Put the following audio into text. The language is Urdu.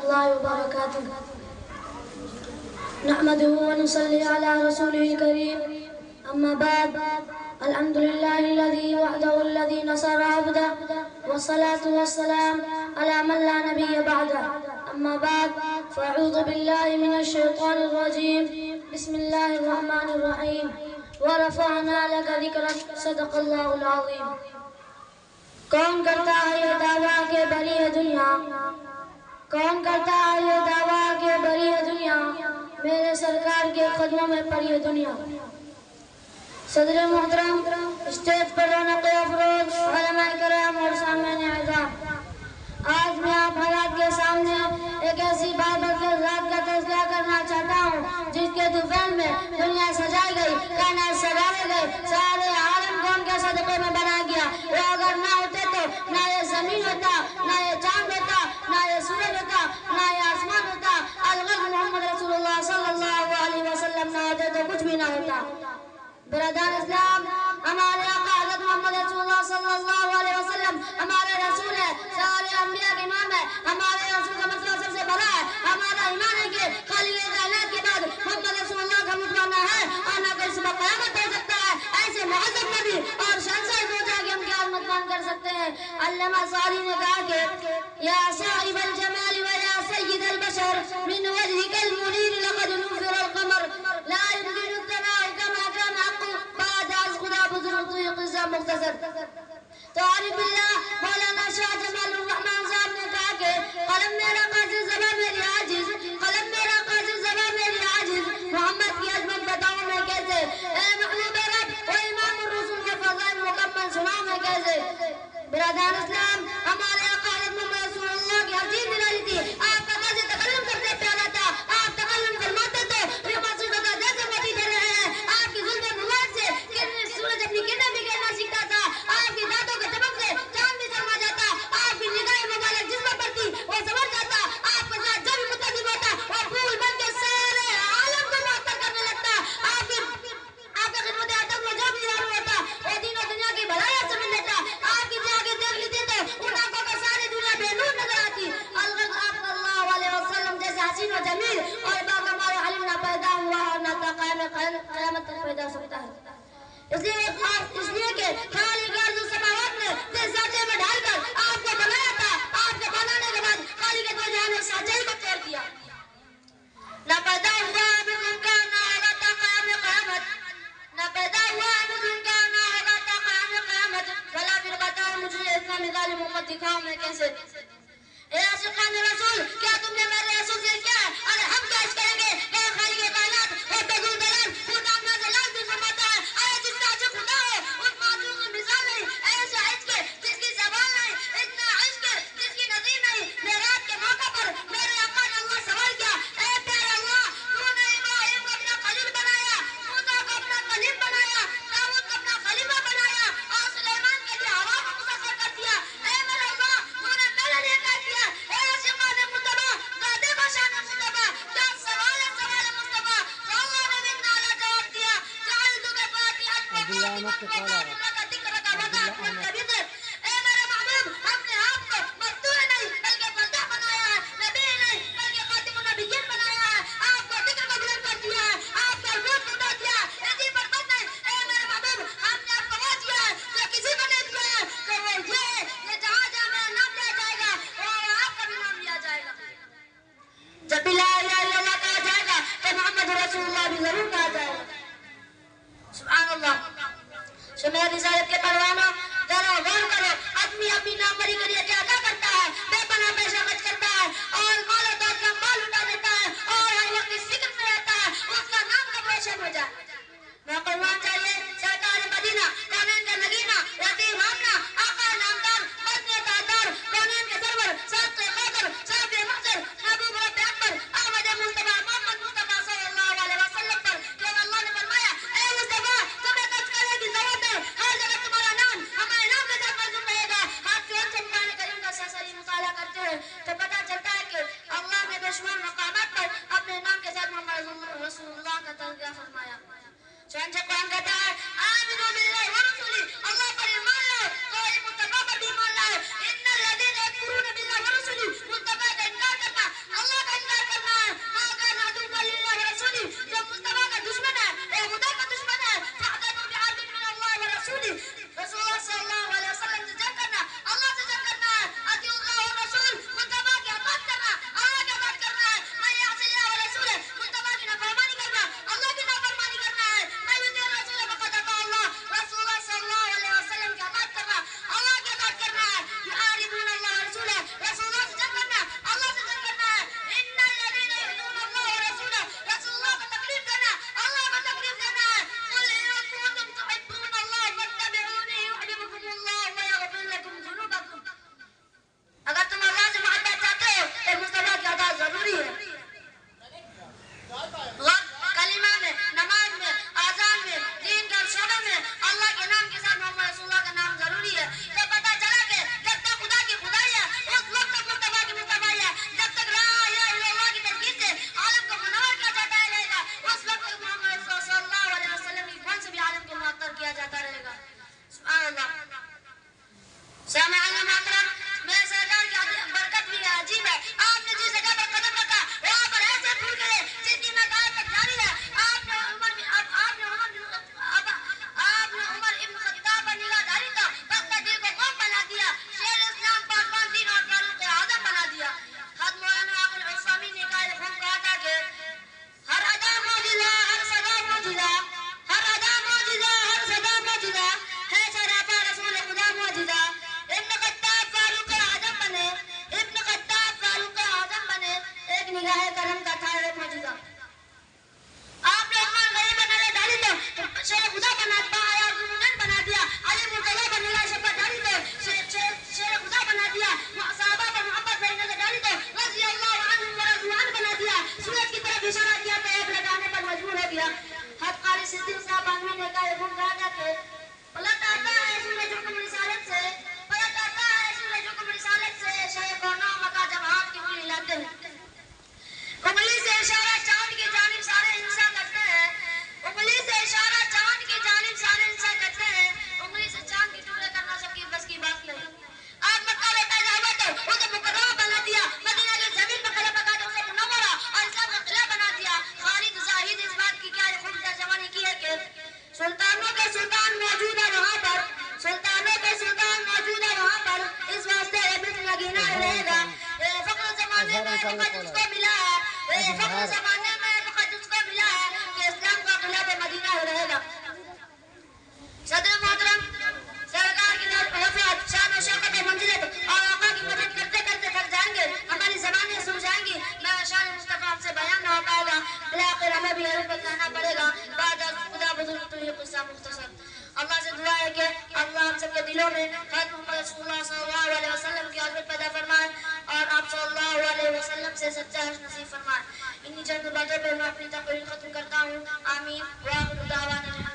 الله وبركاته. نحمده ونصلي على رسوله الكريم. أما بعد، الحمد لله الذي وحده الذي نصر عبده، والصلاة والسلام على من لا نبي بعده. أما بعد، فأعوذ بالله من الشيطان الرجيم. بسم الله الرحمن الرحيم. ورفعنا لك ذكرك. صدق الله العظيم. کون کرتا ہے یہ دعویٰ کہ بری ہے دنیا، کون کرتا ہے یہ دعویٰ کہ بری ہے دنیا، میرے سرکار کے قدموں میں پڑی ہے دنیا. صدر محترم، اسٹیج پر رونق افروز، علماء کرام اور سامعین اعزاز، آج میں آپ حضرات کے سامنے ایک ایسی بابرکت ذات کا تذکرہ کرنا چاہتا ہوں جس کے طوفان میں دنیا سجائی گئی، کائنات سجائے گئے، سارے عالم کو ان کے صدقے میں بنا گیا. وہ اگر نہ ہوتے تو نہ یہ زمین ہوتا، نہ یہ چاند ہوتا، نہ یہ سورج ہوتا، نہ یہ آسمان ہوتا. الغرض محمد رسول اللہ صلی اللہ علیہ وسلم نہ ہوتے تو کچھ بھی نہ ہوتا. برادران اسلام، ہمارے آقا حضرت محمد رسول اللہ صلی اللہ علیہ وسلم ہمارے رسول ہے، سارے انبیاء کے امام ہے. ہمارے رسول کا مطلب سب سے بڑا ہے. ہمارا ایمان ہے کہ خالق کائنات کے بعد محمد رسول اللہ کا مطلب ہے اور نہ کوئی صبح قیامت ہو سکتا ہے. ایسے معظم نبی اور شہنشاہ سوچا کہ ہم کیا مطلب کر سکتے ہیں. علامہ سعدی نے کہا کہ یا صاحب الجمال و یا سید البشر من وجهك المنیر لقد نفر القمر لا يمكن الثناء كما كان حقه بعد از خدا بزرگ تو یہ قصہ مختصر. تو عارف اللہ مولانا شاہ جمال الرحمن صاحب نے کہا کہ قلم میرا قاصر زبان میری عاجز، قلم میرا قاصر زبان میری عاجز، محمد کی عظمت بتاؤں میں کیسے، اے محبوب رب و امام الرسول کے فضائل مکمل سناؤں میں کیسے. برادران اسلام، ہمارے آقا حضرت محمد رسول اللہ کی ہر چیز نرالی تھی. آپ کا طرز تکلم کرتے پیارا تھا، آپ تکلم فرماتے تو رقص ہوتا جیسے مٹی دے رہے ہیں. آپ کی ظلم مبارک سے سورج اپنی کرنیں بھی کہنا سیکھتا تھا. آپ کی دانتوں کے چمک سے چاند بھی شرما جاتا. آپ کی نگاہ مبارک جس پر پڑتی وہ سمجھ جاتا. آپ کے ساتھ جو بھی متعلق ہوتا وہ پھول بن کے سارے عالم کو معطر کرنے لگتا. آپ کی خدمت عطا میں جو بھی ظاہر ہوتا وہ دین و دنیا کی بھلائیاں سمجھ لیتا. آپ کی آگے دیکھ لیتے تو ان آنکھوں کو ساری دنیا بے نور نظر آتی. الغرض آپ صلی اللہ علیہ وسلم جیسے حسین و جمیل اور باکمال علم نہ پیدا ہوا اور نہ تا قیامت تک پیدا ہو سکتا ہے. اس لیے کہ خالق ارض و سماوات نے سانچے میں ڈال کر آپ کو بنایا تھا. آپ کے بنانے کے بعد خالق دو جہان نے سانچے ہی کو توڑ دیا. نہ پیدا ہوا بدون کا نہ ہوگا تا قیام قیامت، نہ پیدا ہوا بدون کا نہ ہوگا تا قیام قیامت. بھلا پھر بتاؤ مجھے اتنا مثال محمد دکھاؤں میں کیسے. اے عاشقان رسول، کیا تم نے میرے رسول سے کیا ہے؟ ارے ہم کیا اس کہیں گے کہ خالق کائنات وہ بدون دلال خود آمنا سے لاز بھی فرماتا ہے. اے جس کا عاشق خدا ہو اس معصوم کی مثال نہیں. ایسا عشق جس کی زبان نہیں، اتنا عشق جس کی نظیر نہیں. معراج کے موقع پر میرے آقا نے اللہ سوال کیا، اے پیارے اللہ، تو نے ابراہیم کو اپنا خلیل بنایا، موسیٰ کو اپنا کلیم بنایا، داؤد کو اپنا خلیفہ بنایا اور سلیمان کے لیے ہوا کو مسخر کر دیا. اے میرے اللہ، تو نے میرے لیے کیا کیا؟ اے عاشقان مصطفیٰ، زادے کو شان مصطفیٰ، کیا سوال ہے سوال مصطفیٰ. تو اللہ نے بھی نالا جواب دیا، جعلتک فاتحۃ وخاتمۃ وخاتمۃ ذکرک وضعت منکبذ. اے میرے محبوب، ہم نے آپ کو مفتوح نہیں بلکہ فتح بنایا ہے، نبی نہیں بلکہ خاتم النبیین بنایا ہے. آپ کو ذکر کو بلند کر دیا ہے، آپ کا وجود خدا دیا ہے. اسی پر بس نہیں، اے میرے محبوب، ہم نے آپ کو وہ دیا ہے جو کسی کو نہیں دیا ہے. تو وہ یہ جہاں جہاں میرا نام لیا جائے گا وہاں آپ کا بھی نام لیا جائے گا. جب بھی لا الہ الا اللہ کہا جائے گا تو محمد رسول اللہ بھی ضرور کہا جائے گا. سبحان اللہ. شمیر رسالت کے پروانوں، ذرا غور کرو، آدمی اپنی ناموری کے لیے کیا کرتا ہے. بے پناہ پیسہ خرچ کرتا ہے اور مال و دولت کا مال اٹھا دیتا ہے اور ہر وقت اس فکر میں رہتا ہے اس کا نام کب روشن ہو جائے. میں قربان چاہیے سرکار مدینہ، کونین کا نگینہ، یتیم آمنہ، آقا نامدار، مدنی تاجدار، کونین کے سرور، ساتھ قادر، صاحب محضر، محبوب رب اکبر، احمد مصطفیٰ محمد مصطفیٰ صلی اللہ علیہ وسلم پر کہ اللہ نے فرمایا، اے مصطفیٰ، تمہیں تذکرے کی ضرورت ہے، ہر جگہ تمہارا نام ہمارے نام کے ساتھ موجود رہے گا. ہاتھ سے ہم قرآن کریم کا سرسری مطالعہ کرتے ہیں تو پتہ چلتا ہے کہ اللہ نے بے شمار مقامات پر اپنے نام کے ساتھ محمد رسول اللہ کا تذکرہ فرمایا. چنانچہ قرآن کہتا ہے، آمنوا باللہ ورسولہ، اللہ پر ایمان لاؤ تو مصطفیٰ پر بھی ایمان لاؤ. ان الذین یکفرون باللہ ورسولہ، مصطفیٰ کا انکار کرنا براہ کرم کا تھا ایک معجزہ. آپ نے عثمان غنی بنانے ڈالی تو شیخ خدا بنا دیا. علی مرتضی بنانے شفا ڈالی تو شیخ خدا بنا دیا. صحابہ پر محبت بھیجنے ڈالی تو رضی اللہ عنہ ورضوان بنا دیا. سورج کی طرف اشارہ کیا تو ایک لگانے پر مجبور ہو گیا. حضرت قاری صدیق صاحب بانوی نے کہا یہ گم راجا کے پلٹ آتا ہے سورج حکم رسالت سے, پلٹ آتا ہے سورج حکم رسالت سے. شیخ و نامہ کا جب ہاتھ کی انگلی لاتے ہیں, انگلی سے اشارہ چاند کی جانب سارے انسان کرتے ہیں. انگلی سے اشارہ چاند کی جانب سارے انسان کرتے ہیں. انگلی سے چاند کی ٹکڑے کرنا سب کی بس کی بات نہیں. آپ مکہ میں پیدا ہوا تو اسے مکرمہ بنا دیا. مدینہ کی زمین پر قلم لگا تو اسے منورہ اور اسلام کا قلعہ بنا دیا. خالد زاہد اس بات کی کیا خوب ترجمانی کی ہے کہ سلطانوں کے سلطان موجود ہے وہاں پر, سلطانوں کے سلطان موجود ہے وہاں پر. اس واسطے یہ بت نگینا رہے گا. فخر زمانے میں فقط اس کو ملا ہے, فخر زمانے میں فقط اس کو ملا ہے کہ اسلام کا قلعہ تو مدینہ ہی رہے گا. صدر محترم سرکار کی وفات شان و شوکت و منزلت اور آقا کی مدد کرتے کرتے تھک جائیں گے. ہماری زبانیں سوکھ جائیں گی. میں شان مصطفیٰ ہم سے بیان نہ ہو پائے گا. بلاخر ہمیں بھی عرب پر کہنا پڑے گا. بعد از خدا بزرگ تو یہ قصہ مختصر. اللہ سے دعا ہے کہ اللہ ہم سب کے دلوں میں خاتم محمد رسول اللہ صلی اللہ علیہ وسلم کی عظمت پیدا فرمائے اور آپ صلی اللہ علیہ وسلم سے سچا عشق نصیب فرمائے. انہی چند باتوں پہ میں اپنی تقریر ختم کرتا ہوں. آمین. وآخر دعوانا